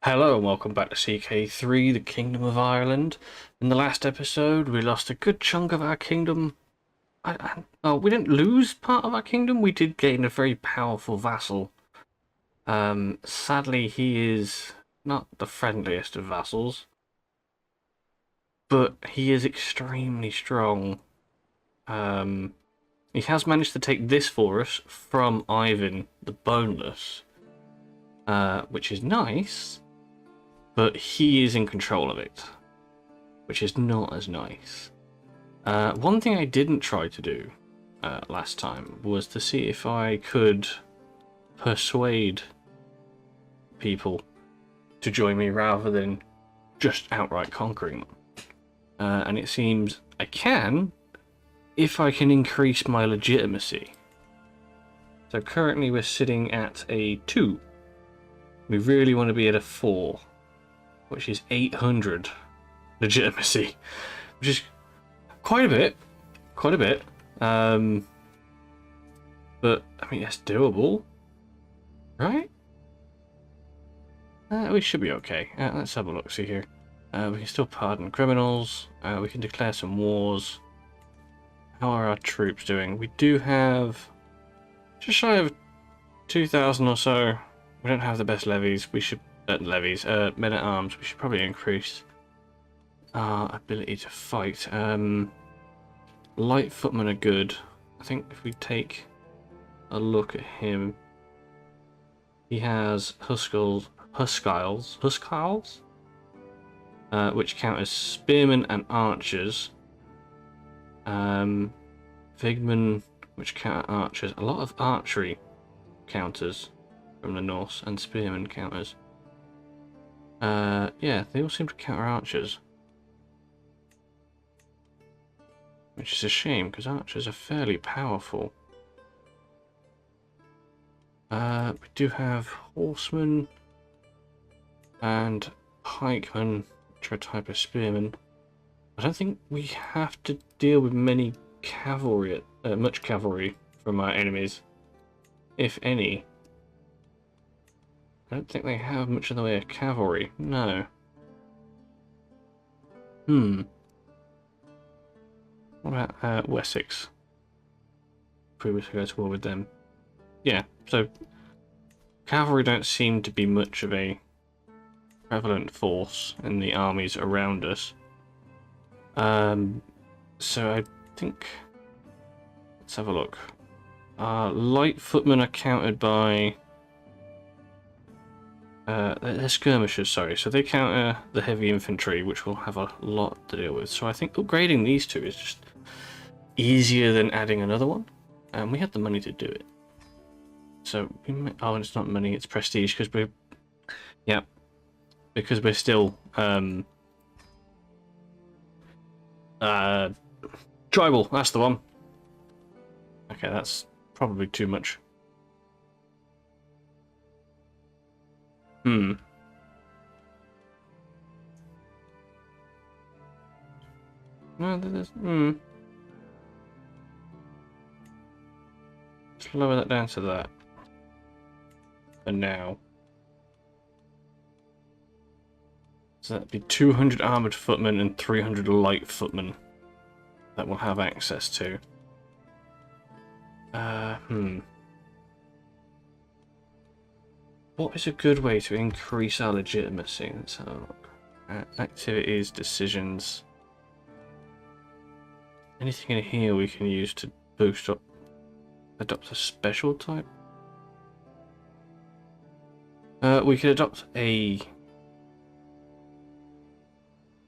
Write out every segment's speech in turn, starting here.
Hello and welcome back to CK3, the Kingdom of Ireland. In the last episode, we lost a good chunk of our kingdom. We didn't lose part of our kingdom. We did gain a very powerful vassal. Sadly, he is not the friendliest of vassals, but he is extremely strong. He has managed to take this for us from Ivan the Boneless, which is nice. But he is in control of it, which is not as nice. One thing I didn't try to do last time was to see if I could persuade people to join me rather than just outright conquering them. And it seems I can if I can increase my legitimacy. So currently we're sitting at a 2. We really want to be at a 4. Which is 800 legitimacy, which is quite a bit. But I mean, it's doable, right? We should be okay. Let's have a look. See here. We can still pardon criminals. We can declare some wars. How are our troops doing? We do have just shy of 2,000 or so. We don't have the best levies. We should. Men at arms. We should probably increase our ability to fight. Light footmen are good. I think if we take a look at him, he has Huskiles, which count as spearmen and archers. Vigmen, which count as archers. A lot of archery counters from the Norse and spearmen counters. Yeah, they all seem to counter archers. Which is a shame, because archers are fairly powerful. We do have horsemen and pikemen, which are a type of spearmen. I don't think we have to deal with many cavalry, much cavalry from our enemies, if any. I don't think they have much in the way of cavalry. No. What about Wessex? If we were to go to war with them. Yeah, so cavalry don't seem to be much of a prevalent force in the armies around us. So I think... Let's have a look. Light footmen are countered by... they're skirmishers, sorry, so they counter the heavy infantry, which will have a lot to deal with. So I think upgrading these two is just easier than adding another one, and we have the money to do it. So we may, oh, and it's not money; it's prestige because we're, yeah, because we're still tribal. That's the one. Okay, that's probably too much. No, there's... Let's lower that down to that. For now. So that'd be 200 armoured footmen and 300 light footmen that we'll have access to. What is a good way to increase our legitimacy? Let's have a look. Activities, decisions. Anything in here we can use to boost up, adopt a special type? We could adopt a...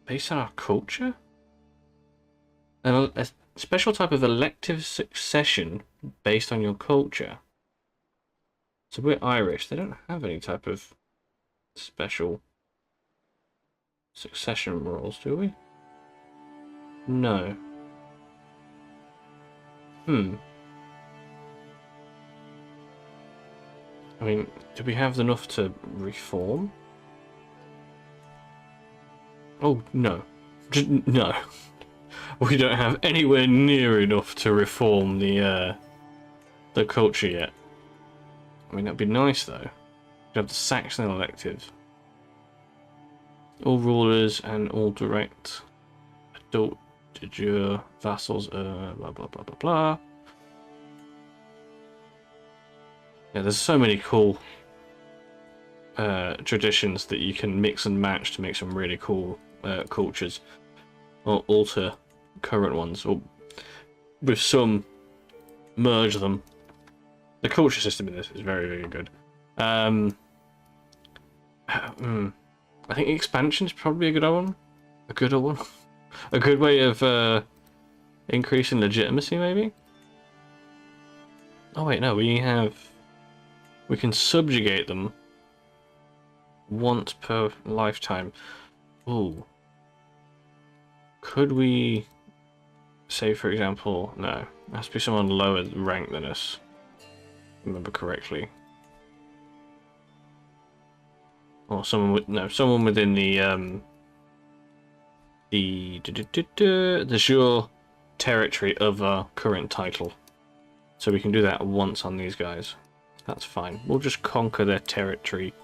based on our culture? A special type of elective succession based on your culture. So we're Irish. They don't have any type of special succession rules, do we? No. I mean, do we have enough to reform? Oh, no. No. We don't have anywhere near enough to reform the culture yet. I mean, that'd be nice, though. We'd have the Saxon elective. All rulers and all direct adult de jure vassals, blah, blah, blah, blah, blah. Yeah, there's so many cool traditions that you can mix and match to make some really cool cultures, or alter current ones, or with some merge them. The culture system in this is very, very good. I think expansion is probably a good one. A good one. A good way of increasing legitimacy, maybe? Oh wait, no, we can subjugate them once per lifetime. Ooh. Could we say, for example, no, it has to be someone lower rank than us, if I remember correctly. Or someone with someone within the sure territory of our current title. So we can do that once on these guys. That's fine. We'll just conquer their territory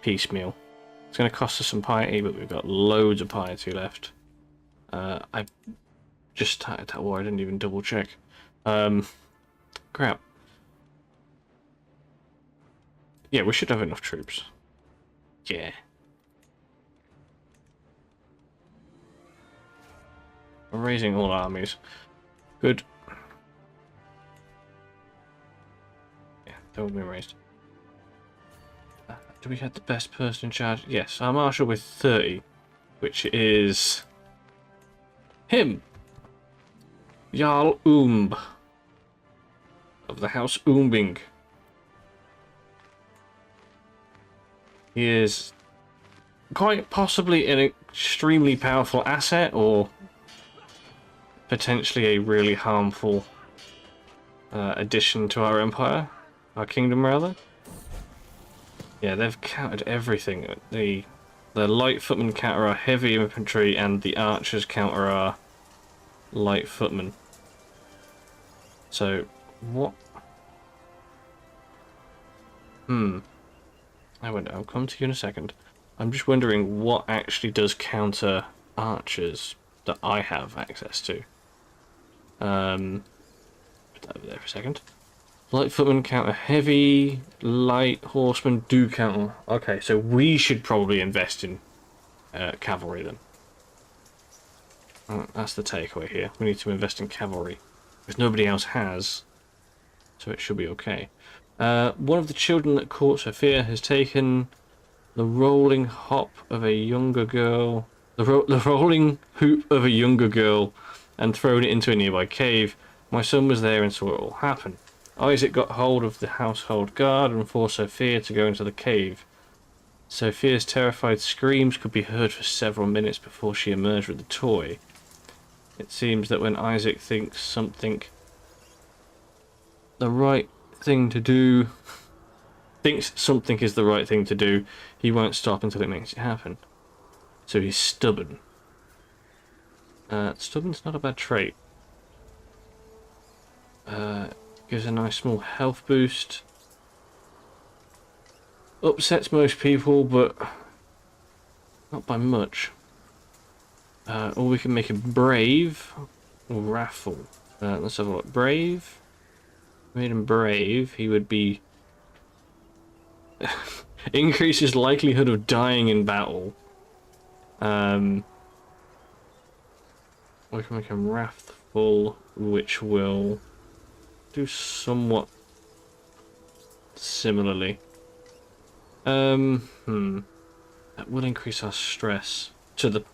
piecemeal. It's going to cost us some piety, but we've got loads of piety left. I just started that war. I didn't even double check. Crap. Yeah, we should have enough troops. Yeah. We're raising all armies. Good. Yeah, they've all been raised. Do we have the best person in charge? Yes, our marshal with 30, which is him. Jarl of the House Umbing. He is quite possibly an extremely powerful asset, or potentially a really harmful addition to our empire, our kingdom rather. Yeah, they've countered everything. The light footmen counter our heavy infantry, and the archers counter our light footmen. So, what? I'll come to you in a second. I'm just wondering what actually does counter archers that I have access to. Put that over there for a second. Light footmen counter heavy, light horsemen do counter. Okay, so we should probably invest in cavalry then. That's the takeaway here. We need to invest in cavalry, because nobody else has, so it should be okay. One of the children at Court Sophia has taken the rolling hop of a younger girl, the rolling hoop of a younger girl, and thrown it into a nearby cave. My son was there and saw it all happen. Isaac got hold of the household guard and forced Sophia to go into the cave. Sophia's terrified screams could be heard for several minutes before she emerged with the toy. It seems that when Isaac thinks something is the right thing to do, he won't stop until it makes it happen. So he's stubborn. Stubborn's not a bad trait. Gives a nice small health boost. Upsets most people, but not by much. Or we can make him brave or wrathful. Let's have a look. Brave. Made him brave. He would be increases likelihood of dying in battle. We can make him wrathful, which will do somewhat similarly. That will increase our stress to the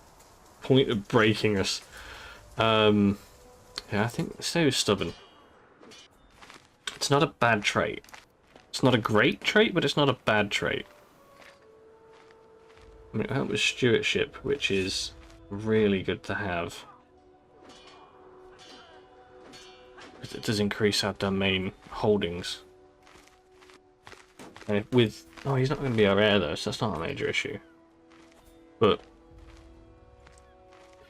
point of breaking us. Yeah, I think stay with stubborn. It's not a bad trait. It's not a great trait, but it's not a bad trait. I mean, it helps with stewardship, which is really good to have. It does increase our domain holdings. And with... Oh, he's not going to be our heir though, so that's not a major issue. But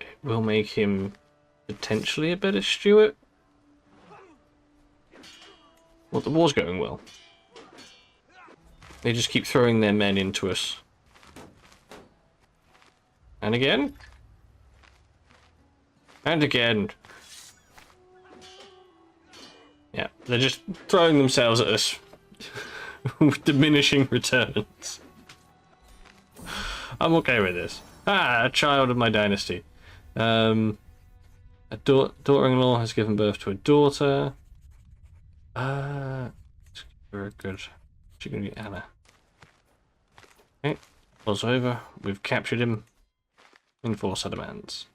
it will make him potentially a better steward. Well, the war's going well. They just keep throwing their men into us. And again. And again. Yeah, they're just throwing themselves at us with diminishing returns. I'm okay with this. Ah, a child of my dynasty. A daughter-in-law has given birth to a daughter. Very good. She's gonna be Anna. Okay, pause over. We've captured him. Enforce our demands.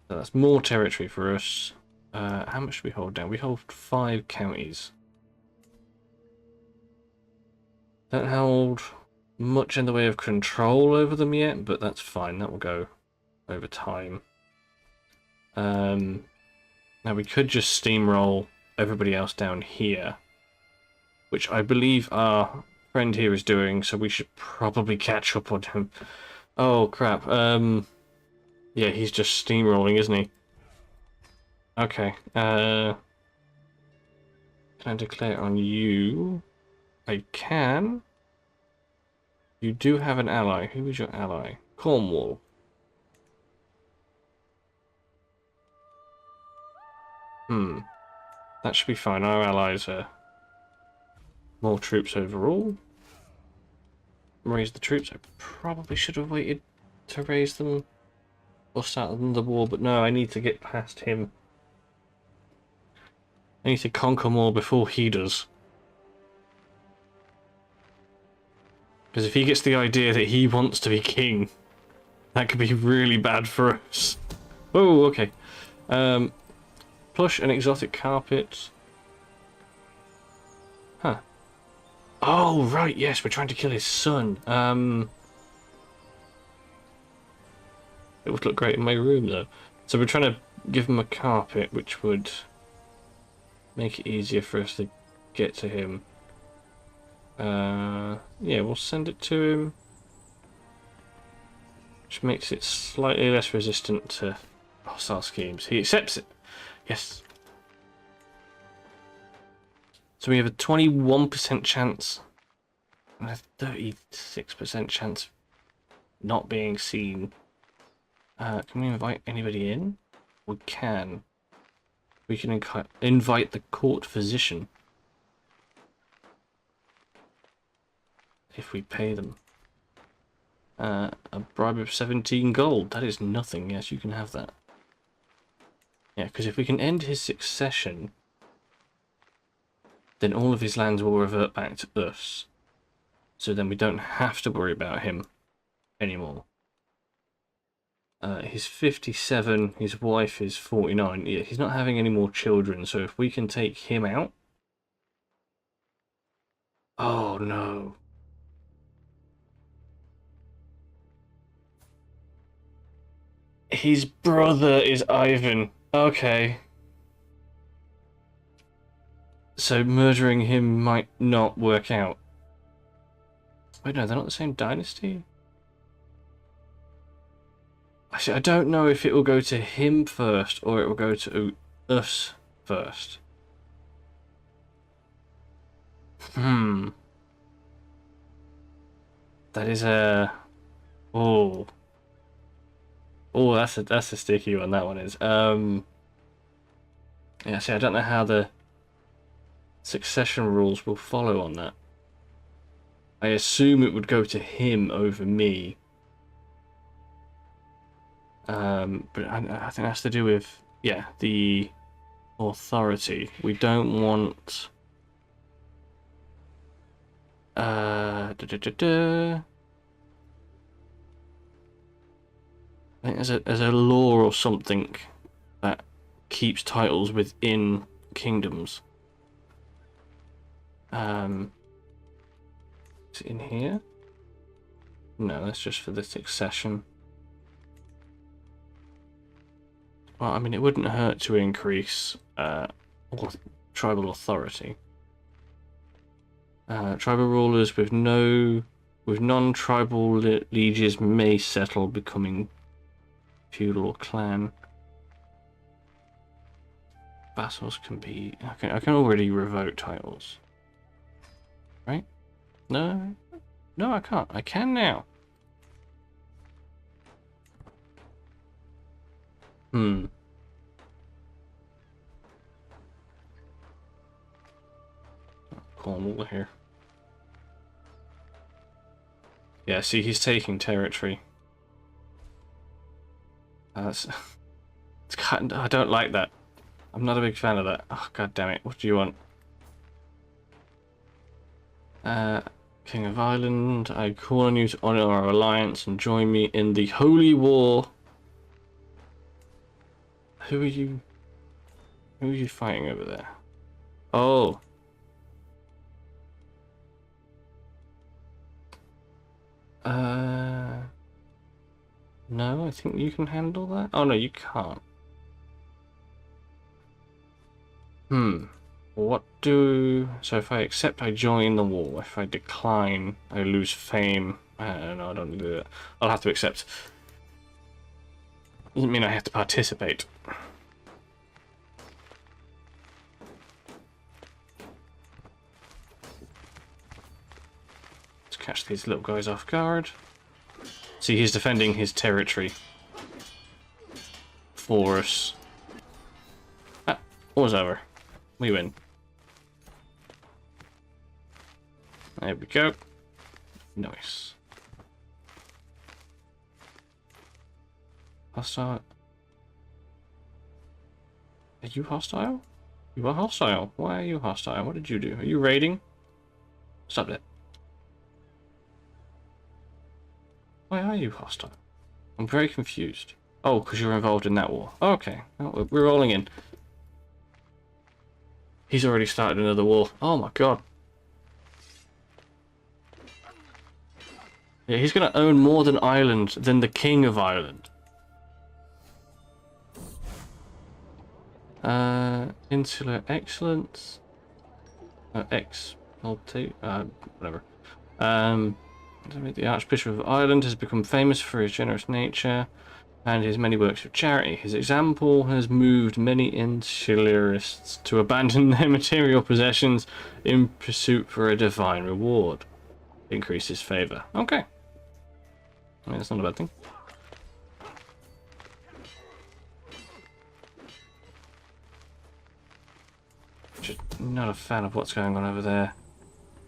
So that's more territory for us. How much do we hold down? We hold 5 counties. Don't hold much in the way of control over them yet, but that's fine. That will go over time. Now we could just steamroll everybody else down here, which I believe our friend here is doing, so we should probably catch up on him. Oh crap. Yeah, he's just steamrolling, isn't he? Okay. Can I declare on you? I can. You do have an ally. Who is your ally? Cornwall. That should be fine. Our allies are more troops overall. Raise the troops. I probably should have waited to raise them or start the war, but no, I need to get past him. I need to conquer more before he does. Because if he gets the idea that he wants to be king, that could be really bad for us. Oh, okay. Plush and exotic carpet. Huh. Oh, right, yes, we're trying to kill his son. It would look great in my room, though. So we're trying to give him a carpet, which would make it easier for us to get to him. Yeah, we'll send it to him. Which makes it slightly less resistant to hostile schemes. He accepts it. Yes. So we have a 21% chance and a 36% chance of not being seen. Can we invite anybody in? We can. We can invite the court physician. If we pay them. A bribe of 17 gold. That is nothing. Yes, you can have that. Yeah, because if we can end his succession, then all of his lands will revert back to us. So then we don't have to worry about him anymore. He's 57, his wife is 49. Yeah, he's not having any more children, so if we can take him out... Oh, no. His brother is Ivan. Okay. So murdering him might not work out. Wait, no, they're not the same dynasty? Actually, I don't know if it will go to him first or it will go to us first. That is a... Oh. Oh, that's a sticky one, that one is. Yeah, see, I don't know how the succession rules will follow on that. I assume it would go to him over me. But I think that's to do with, yeah, the authority. We don't want... I think there's a law or something that keeps titles within kingdoms. Is it in here? No, that's just for the succession. Well, I mean, it wouldn't hurt to increase tribal authority. Tribal rulers with non-tribal lieges may settle, becoming feudal or clan. Vassals can be... I can already revoke titles. Right? No? No, I can't. I can now. Hmm. Cornwall here. Yeah, see, he's taking territory. It's kind of, I don't like that. I'm not a big fan of that. Oh, god damn it. What do you want? King of Ireland, I call on you to honor our alliance and join me in the Holy War. Who are you? Who are you fighting over there? Oh. No, I think you can handle that. Oh no, you can't. What do... So if I accept, I join the war. If I decline, I lose fame. No, I don't do that. I'll have to accept. Doesn't mean I have to participate. Let's catch these little guys off guard. See, he's defending his territory for us. Ah, war's over. We win. There we go. Nice. Hostile. Are you hostile? You are hostile. Why are you hostile? What did you do? Are you raiding? Stop that. Why are you hostile? I'm very confused. Oh, because you're involved in that war. Oh, okay. Well, we're rolling in. He's already started another war. Oh my god. Yeah, he's going to own more than Ireland than the King of Ireland. Insular excellence. Whatever. The Archbishop of Ireland has become famous for his generous nature and his many works of charity. His example has moved many insularists to abandon their material possessions in pursuit for a divine reward. Increase his favour. Okay. I mean, that's not a bad thing. Just not a fan of what's going on over there.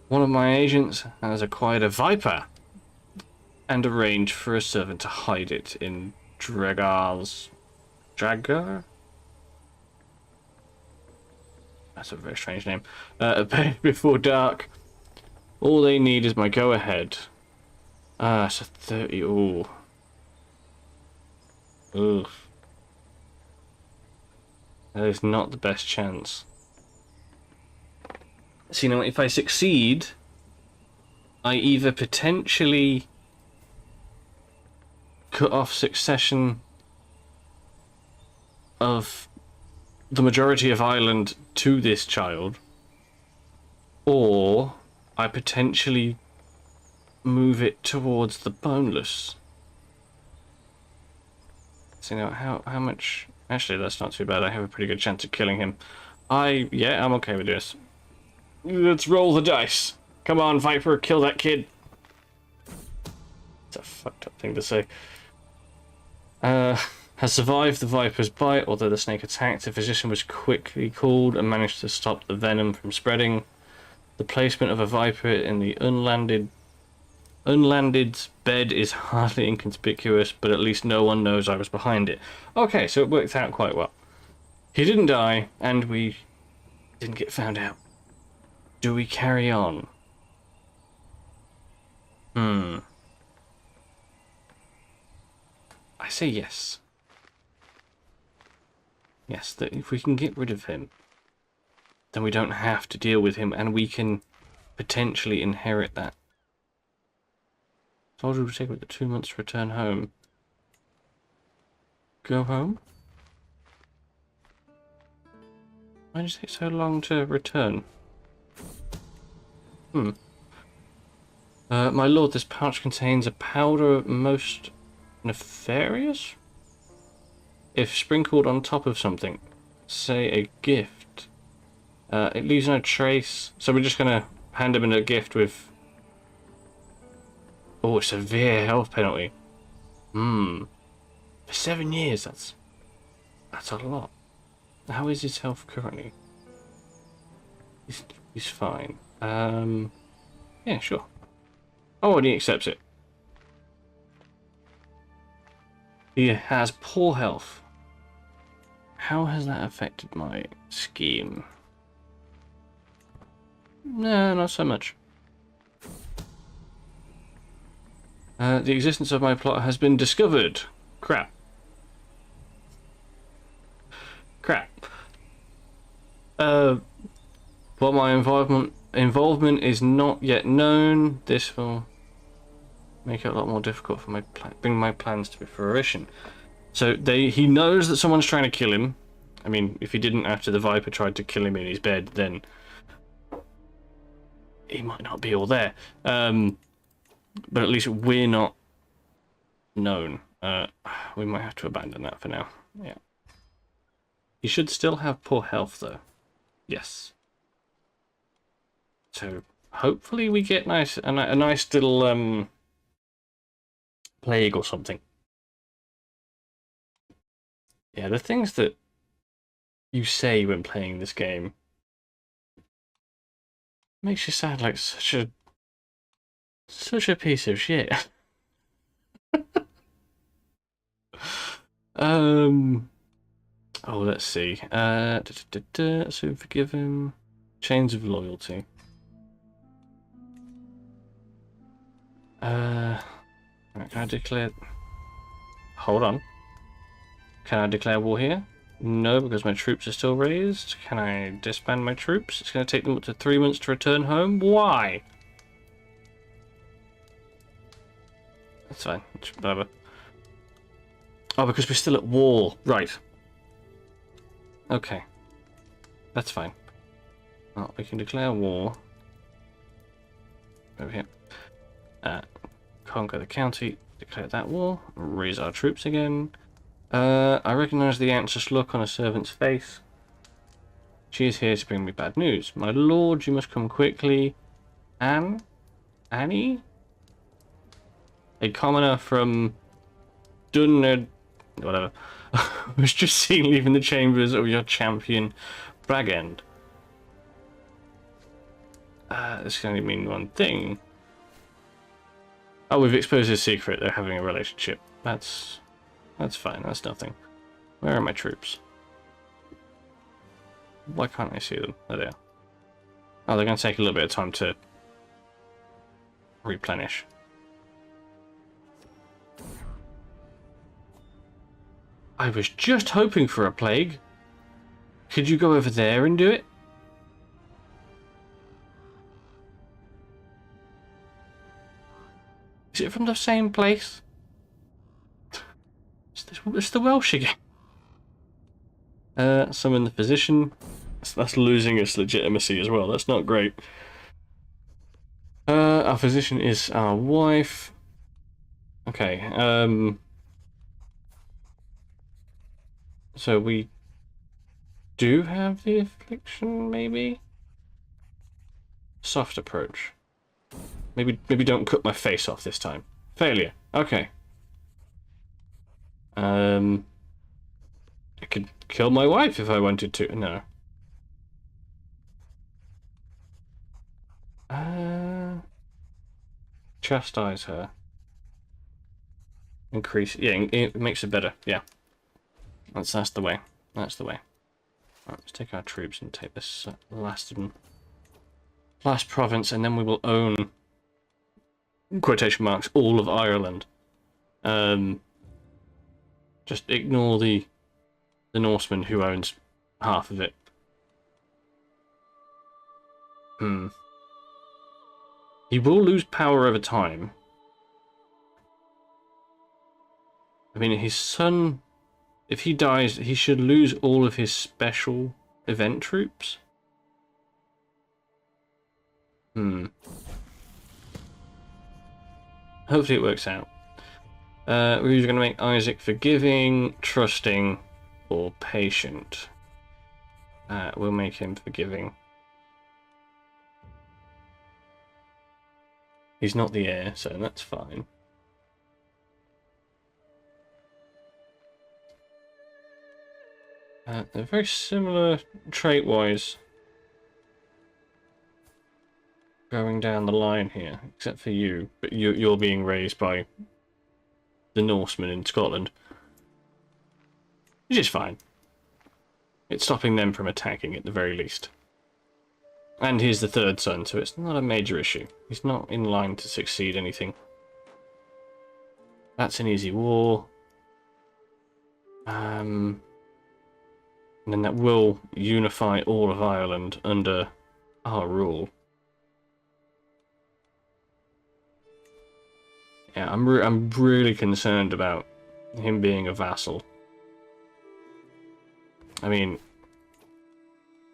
One of my agents has acquired a viper and arranged for a servant to hide it in Dragar's... Dragar? That's a very strange name. A bed before dark. All they need is my go-ahead. Ah, it's a 30. Ooh. Oof. That is not the best chance. So, you know, if I succeed, I either potentially cut off succession of the majority of Ireland to this child, or I potentially move it towards the boneless. So, you know, how much... Actually, that's not too bad. I have a pretty good chance of killing him. Yeah, I'm okay with this. Let's roll the dice. Come on, Viper, kill that kid. It's a fucked up thing to say. Has survived the Viper's bite, although the snake attacked. The physician was quickly called and managed to stop the venom from spreading. The placement of a Viper in the unlanded bed is hardly inconspicuous, but at least no one knows I was behind it. Okay, so it worked out quite well. He didn't die, and we didn't get found out. Do we carry on? I say yes. Yes, that if we can get rid of him, then we don't have to deal with him, and we can potentially inherit that. Told you it would take about 2 months to return home. Go home? Why did it take so long to return? My lord, this pouch contains a powder most nefarious? If sprinkled on top of something, say a gift, it leaves no trace. So we're just gonna hand him in a gift with... Oh, a severe health penalty. For 7 years, that's That's a lot. How is his health currently? He's fine. Yeah, sure. Oh, and he accepts it. He has poor health. How has that affected my scheme? No, not so much. The existence of my plot has been discovered. Crap. Crap. While my involvement is not yet known, this will make it a lot more difficult for bring my plans to fruition. So he knows that someone's trying to kill him. I mean, if he didn't after the Viper tried to kill him in his bed, then he might not be all there. But at least we're not known. We might have to abandon that for now. Yeah. He should still have poor health, though. Yes. So hopefully we get a nice little plague or something. Yeah, the things that you say when playing this game makes you sound like such a piece of shit. Oh, let's see. So forgive him. Chains of loyalty. Can I declare? Hold on. Can I declare war here? No, because my troops are still raised. Can I disband my troops? It's going to take them up to 3 months to return home. Why? That's fine. Whatever. Oh, because we're still at war. Right. Okay. That's fine. Well, we can declare war. Over here. Conquer the county. Declare that war. Raise our troops again. I recognise the anxious look on a servant's face. She is here to bring me bad news. My lord, you must come quickly. Annie? A commoner from whatever, was just seen leaving the chambers of your champion, Bragend. This can only mean one thing. Oh, we've exposed his secret. They're having a relationship. That's fine. That's nothing. Where are my troops? Why can't I see them? There they are. Oh, they're going to take a little bit of time to replenish. I was just hoping for a plague. Could you go over there and do it? Is it from the same place? It's the Welsh again. Summon the physician. That's losing its legitimacy as well. That's not great. Our physician is our wife. Okay. So we do have the affliction, maybe? Soft approach. Maybe don't cut my face off this time. Failure. Okay. I could kill my wife if I wanted to. No. Chastise her. Increase. Yeah, it makes it better. Yeah. That's the way. That's the way. Right, let's take our troops and take this last province, and then we will own, quotation marks, all of Ireland. Just ignore the Norseman who owns half of it. He will lose power over time. I mean, his son, if he dies, he should lose all of his special event troops. Hopefully it works out. We're either going to make Isaac forgiving, trusting, or patient. We'll make him forgiving. He's not the heir, so that's fine. They're very similar trait-wise. Going down the line here, except for you. But you're being raised by the Norsemen in Scotland. Which is fine. It's stopping them from attacking at the very least. And he's the third son, so it's not a major issue. He's not in line to succeed anything. That's an easy war. And then that will unify all of Ireland under our rule. Yeah, I'm really concerned about him being a vassal. I mean, if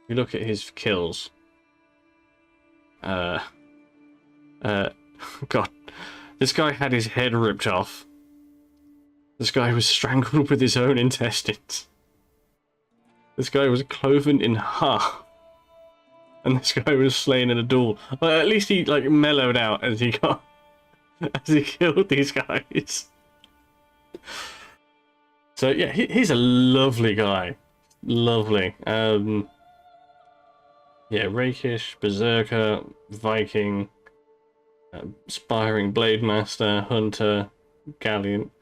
you look at his kills, God, this guy had his head ripped off. This guy was strangled with his own intestines. This guy was cloven in half. And this guy was slain in a duel. Well, at least he like mellowed out as he killed these guys. So yeah, he's a lovely guy. Lovely. Yeah, rakish, berserker, Viking, aspiring blade master, hunter, gallant.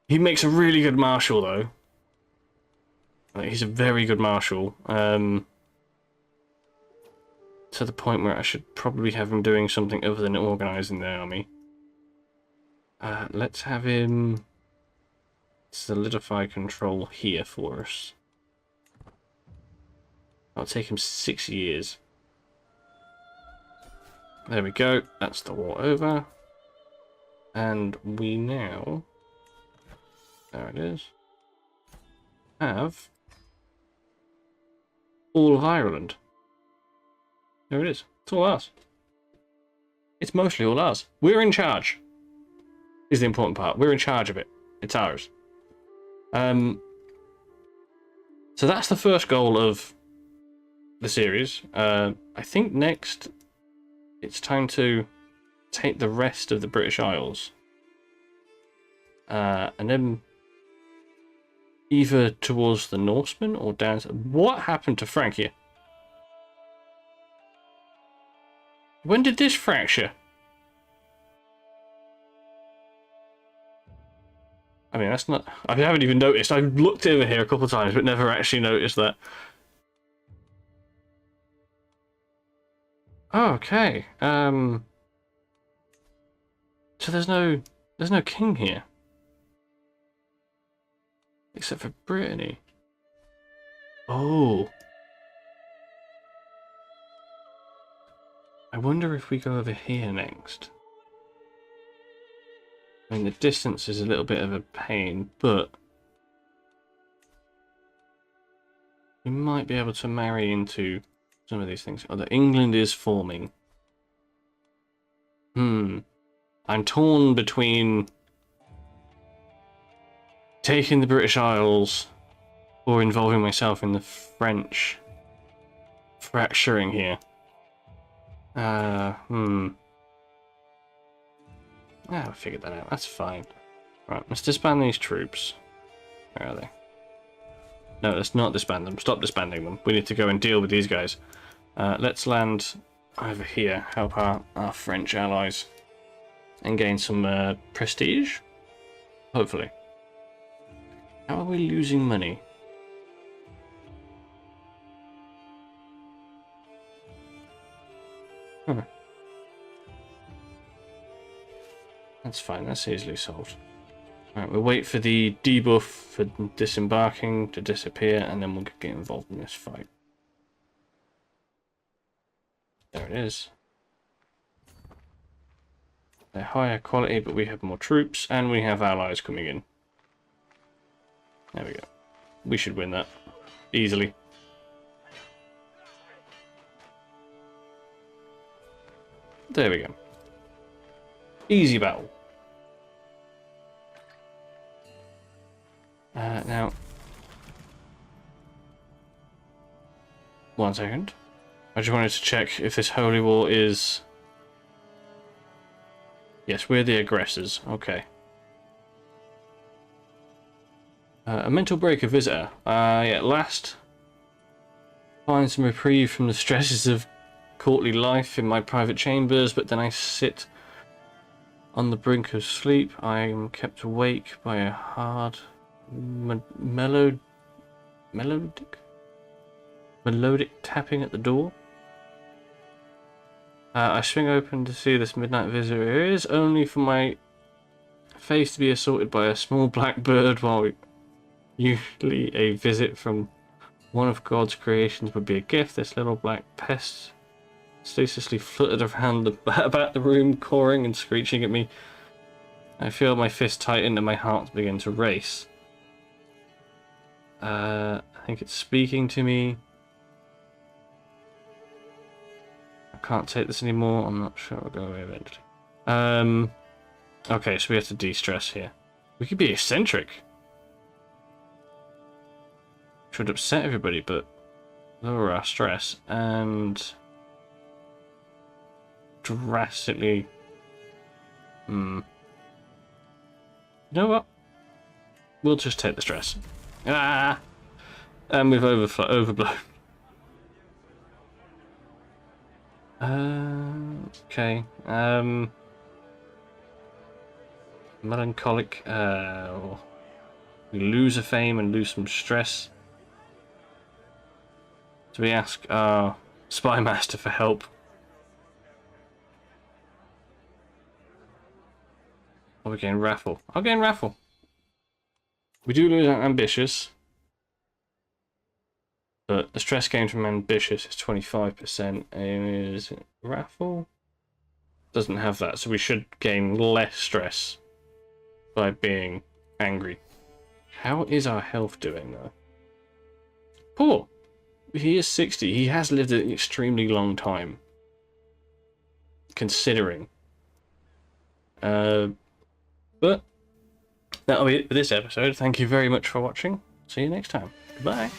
He makes a really good marshal, though. Like, he's a very good marshal. To the point where I should probably have him doing something other than organising the army. Let's have him solidify control here for us. That'll take him 6 years. There we go. That's the war over. And we now... There it is. Have all of Ireland. There it is. It's all ours. It's mostly all ours. We're in charge. Is the important part. We're in charge of it. It's ours. So that's the first goal of the series. I think next it's time to take the rest of the British Isles. And then either towards the Norsemen or down to... What happened to Francia? When did this fracture? I mean, that's not... I haven't even noticed. I've looked over here a couple of times, but never actually noticed that. Okay. So there's no king here. Except for Brittany. Oh. I wonder if we go over here next. I mean, the distance is a little bit of a pain, but we might be able to marry into some of these things. Although England is forming. I'm torn between taking the British Isles or involving myself in the French fracturing here. I figured that out. That's fine. Right, let's disband these troops. Where are they? No, let's not disband them. Stop disbanding them. We need to go and deal with these guys. Let's land over here. Help our French allies. And gain some prestige. Hopefully. How are we losing money? Huh. That's fine, that's easily solved. Right, we'll wait for the debuff for disembarking to disappear, and then we'll get involved in this fight. There it is. They're higher quality, but we have more troops, and we have allies coming in. There we go. We should win that. Easily. There we go. Easy battle. Now, one second. I just wanted to check if this holy war is... Yes, we're the aggressors. Okay. A mental break, a visitor. Yeah, last. Find some reprieve from the stresses of courtly life in my private chambers, but then I sit on the brink of sleep. I am kept awake by a hard, melodic tapping at the door. I swing open to see this midnight visitor. It is only for my face to be assaulted by a small black bird, while usually a visit from one of God's creations would be a gift. This little black pest ceaselessly fluttered around about the room, cawing and screeching at me. I feel my fist tighten and my heart begin to race. I think it's speaking to me. I can't take this anymore. I'm not sure. I'll go away eventually. Okay, so we have to de-stress here. We could be eccentric. Should upset everybody, but lower our stress and drastically. You know what? We'll just take the stress. And we've overblown. Okay. Melancholic. We lose a fame and lose some stress. So we ask our spy master for help. Or we gain raffle. I'll gain raffle. We do lose ambitious. But the stress gained from ambitious is 25%. And is it raffle? Doesn't have that, so we should gain less stress by being angry. How is our health doing though? Poor. He is 60. He has lived an extremely long time. Considering. But that'll be it for this episode. Thank you very much for watching. See you next time. Goodbye.